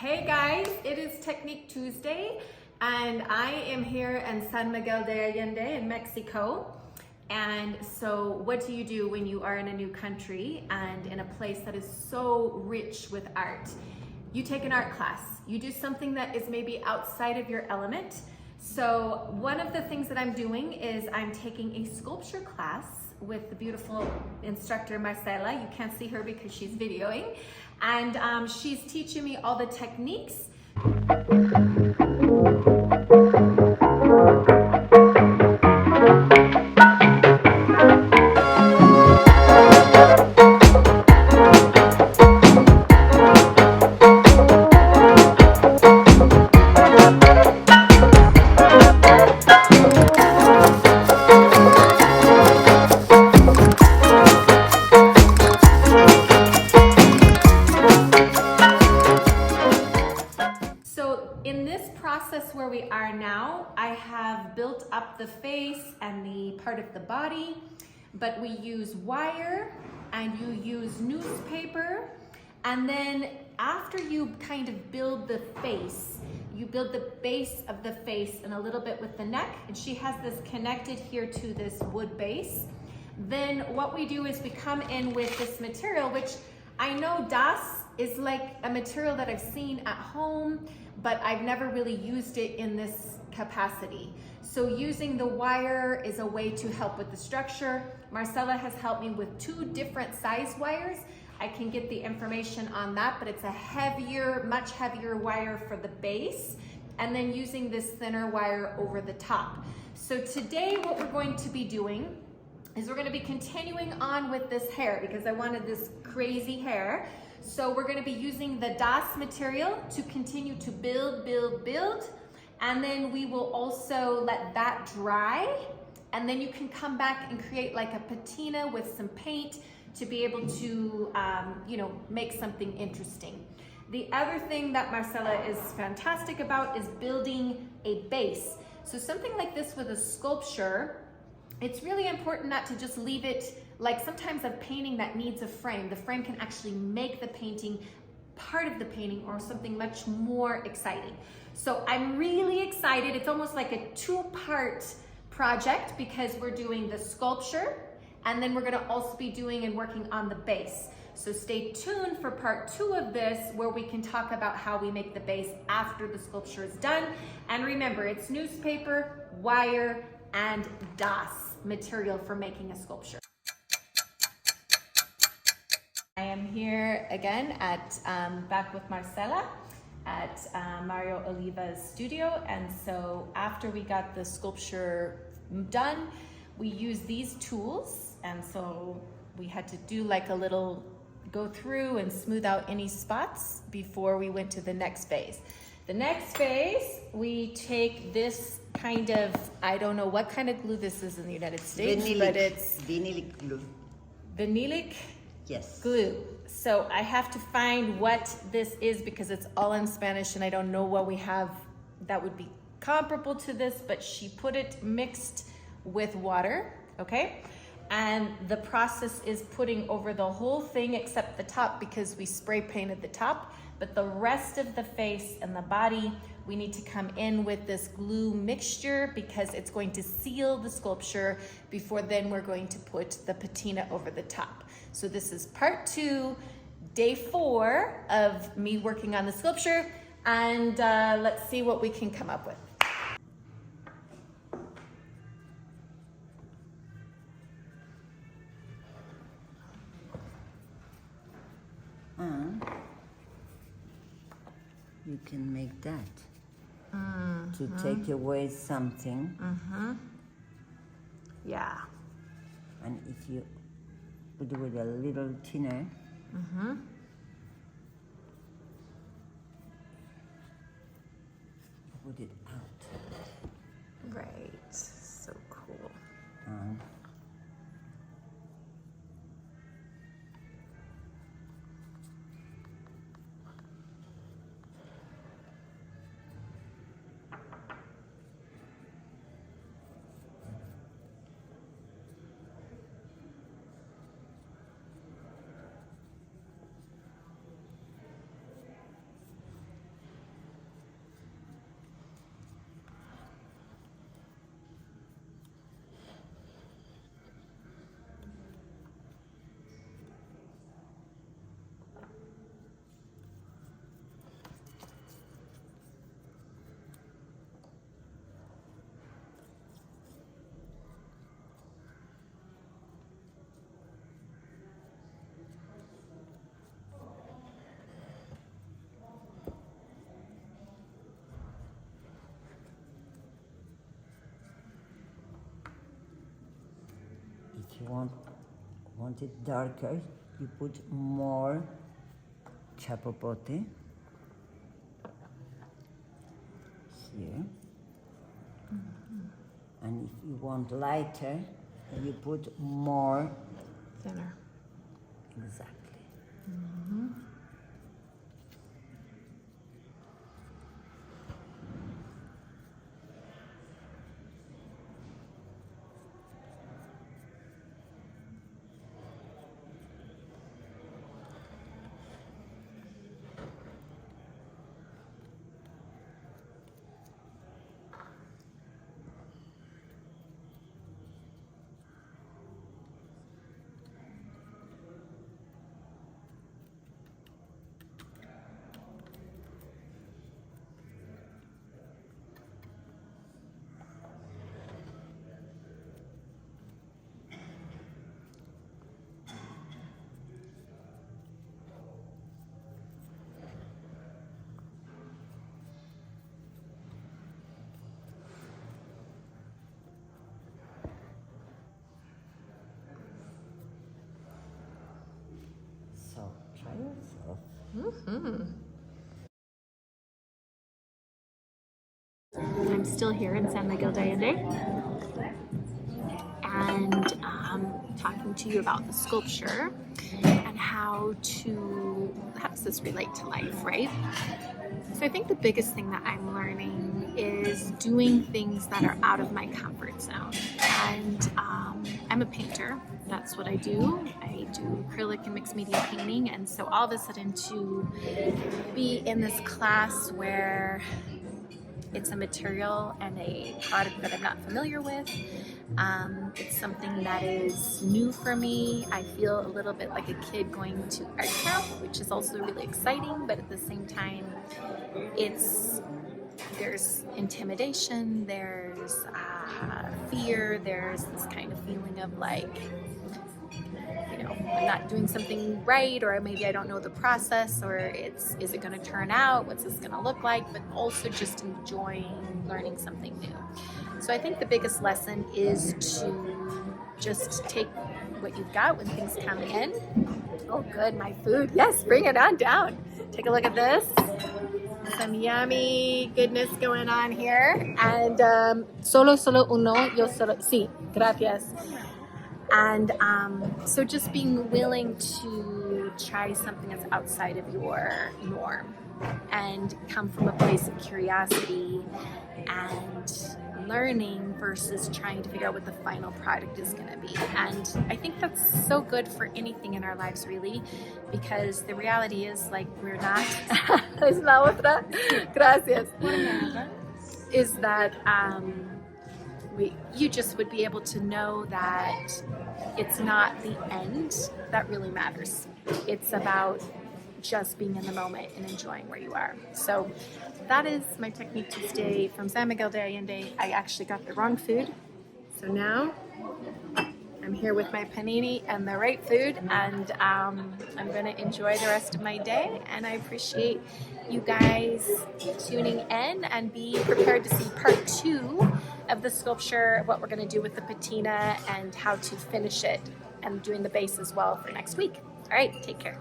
Hey guys, it is Technique Tuesday and I am here in San Miguel de Allende in Mexico. And so what do you do when you are in a new country and in a place that is so rich with art? You take an art class. You do something that is maybe outside of your element. So one of the things that I'm doing is I'm taking a sculpture class with the beautiful instructor Marcela. You can't see her because she's videoing. And she's teaching me all the techniques. In this process where we are now, I have built up the face and the part of the body, but we use wire and you use newspaper. And then after you kind of build the face, you build the base of the face and a little bit with the neck. And she has this connected here to this wood base. Then what we do is we come in with this material, which I know das is like a material that I've seen at home, but I've never really used it in this capacity. So using the wire is a way to help with the structure. Marcela has helped me with 2 different size wires. I can get the information on that, but it's a heavier, much heavier wire for the base, and then using this thinner wire over the top. So today what we're going to be doing is we're going to be continuing on with this hair because I wanted this crazy hair. So we're going to be using the das material to continue to build, and then we will also let that dry, and then you can come back and create like a patina with some paint to be able to, make something interesting. The other thing that Marcela is fantastic about is building a base. So something like this with a sculpture, it's really important not to just leave it like sometimes a painting that needs a frame. The frame can actually make the painting part of the painting or something much more exciting. So I'm really excited. It's almost like a 2-part project because we're doing the sculpture and then we're gonna also be doing and working on the base. So stay tuned for part 2 of this where we can talk about how we make the base after the sculpture is done. And remember, it's newspaper, wire, and das material for making a sculpture. I am here again at back with Marcela at Mario Oliva's studio, and so after we got the sculpture done, we used these tools, and so we had to do like a little go through and smooth out any spots before we went to the next phase. The next phase, we take this kind of, I don't know what kind of glue this is in the United States, but it's vinylic glue. Vinylic? Yes. Glue. So I have to find what this is because it's all in Spanish and I don't know what we have that would be comparable to this, but she put it mixed with water, okay? And the process is putting over the whole thing except the top because we spray painted the top, but the rest of the face and the body, we need to come in with this glue mixture because it's going to seal the sculpture before then we're going to put the patina over the top. So this is part 2, day 4 of me working on the sculpture, and let's see what we can come up with. You can make that to take away something. Yeah. And if you do it a little thinner, put it out. Right. So cool. want it darker, you put more chapopote here. And if you want lighter, you put more Thinner. exactly. So try yourself. I'm still here in San Miguel de Allende and talking to you about the sculpture and how does this relate to life, right? So I think the biggest thing that I'm learning is doing things that are out of my comfort zone. And I'm a painter. That's what I do. I do acrylic and mixed media painting. And so all of a sudden to be in this class where it's a material and a product that I'm not familiar with. It's something that is new for me. I feel a little bit like a kid going to art camp, which is also really exciting, but at the same time, there's intimidation, there's fear, there's this kind of feeling of like, I'm not doing something right, or maybe I don't know the process, or is it going to turn out? What's this going to look like? But also just enjoying learning something new. So I think the biggest lesson is to just take what you've got when things come in. Oh, good, my food. Yes, bring it on down. Take a look at this. Some yummy goodness going on here. And solo uno, yo solo, sí, gracias. And so just being willing to try something that's outside of your norm and come from a place of curiosity and learning versus trying to figure out what the final product is going to be. And I think that's so good for anything in our lives, really, because the reality is, like, we're not es la otra, gracias, is that you just would be able to know that it's not the end that really matters. It's about just being in the moment and enjoying where you are. So that is my Technique Tuesday from San Miguel de Allende. I actually got the wrong food. So now I'm here with my panini and the right food, and I'm going to enjoy the rest of my day. And I appreciate you guys tuning in, and be prepared to see part 2 of the sculpture, what we're going to do with the patina and how to finish it, and doing the base as well for next week. All right, take care.